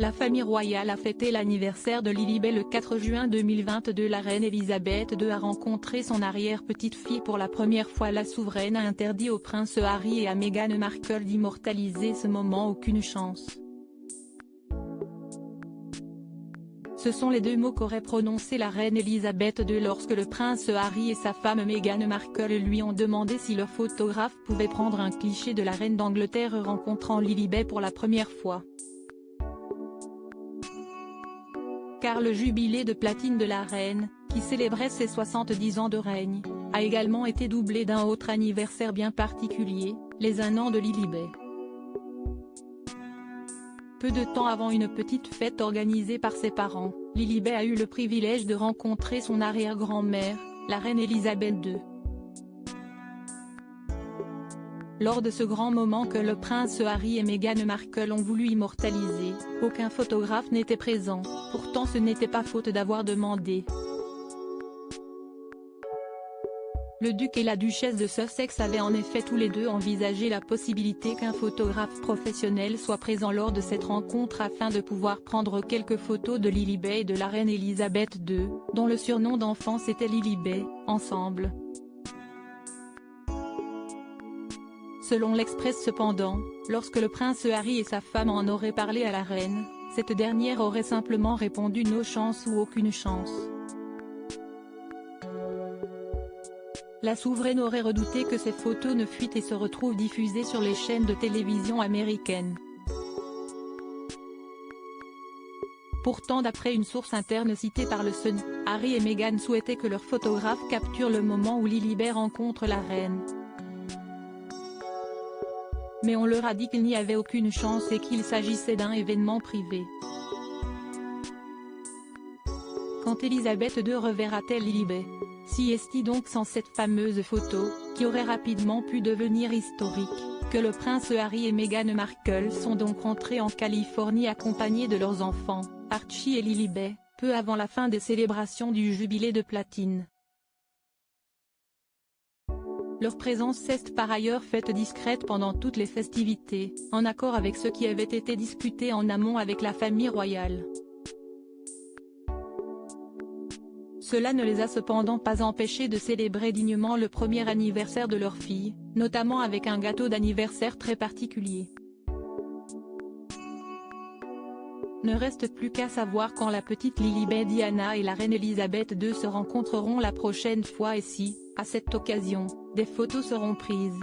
La famille royale a fêté l'anniversaire de Lilibet le 4 juin 2022. La reine Elisabeth II a rencontré son arrière-petite-fille pour la première fois. La souveraine a interdit au prince Harry et à Meghan Markle d'immortaliser ce moment. Aucune chance. Ce sont les deux mots qu'aurait prononcé la reine Elisabeth II lorsque le prince Harry et sa femme Meghan Markle lui ont demandé si leur photographe pouvait prendre un cliché de la reine d'Angleterre rencontrant Lilibet pour la première fois. Car le jubilé de platine de la reine, qui célébrait ses 70 ans de règne, a également été doublé d'un autre anniversaire bien particulier, les 1 an de Lilibet. Peu de temps avant une petite fête organisée par ses parents, Lilibet a eu le privilège de rencontrer son arrière-grand-mère, la reine Elisabeth II. Lors de ce grand moment que le prince Harry et Meghan Markle ont voulu immortaliser, aucun photographe n'était présent, pourtant ce n'était pas faute d'avoir demandé. Le duc et la duchesse de Sussex avaient en effet tous les deux envisagé la possibilité qu'un photographe professionnel soit présent lors de cette rencontre afin de pouvoir prendre quelques photos de Lilibet et de la reine Elisabeth II, dont le surnom d'enfance était Lilibet, ensemble. Selon l'Express cependant, lorsque le prince Harry et sa femme en auraient parlé à la reine, cette dernière aurait simplement répondu no chance ou aucune chance. La souveraine aurait redouté que ces photos ne fuitent et se retrouvent diffusées sur les chaînes de télévision américaines. Pourtant d'après une source interne citée par le Sun, Harry et Meghan souhaitaient que leur photographe capture le moment où Lilibet rencontre la reine. Mais on leur a dit qu'il n'y avait aucune chance et qu'il s'agissait d'un événement privé. Quand Elisabeth II reverra-t-elle Lilibet? Si est-il donc sans cette fameuse photo, qui aurait rapidement pu devenir historique, que le prince Harry et Meghan Markle sont donc rentrés en Californie accompagnés de leurs enfants, Archie et Lilibet, peu avant la fin des célébrations du jubilé de platine. Leur présence s'est par ailleurs faite discrète pendant toutes les festivités, en accord avec ce qui avait été discuté en amont avec la famille royale. Cela ne les a cependant pas empêchés de célébrer dignement le premier anniversaire de leur fille, notamment avec un gâteau d'anniversaire très particulier. Ne reste plus qu'à savoir quand la petite Lilibet Diana et la reine Elisabeth II se rencontreront la prochaine fois et si, à cette occasion, des photos seront prises.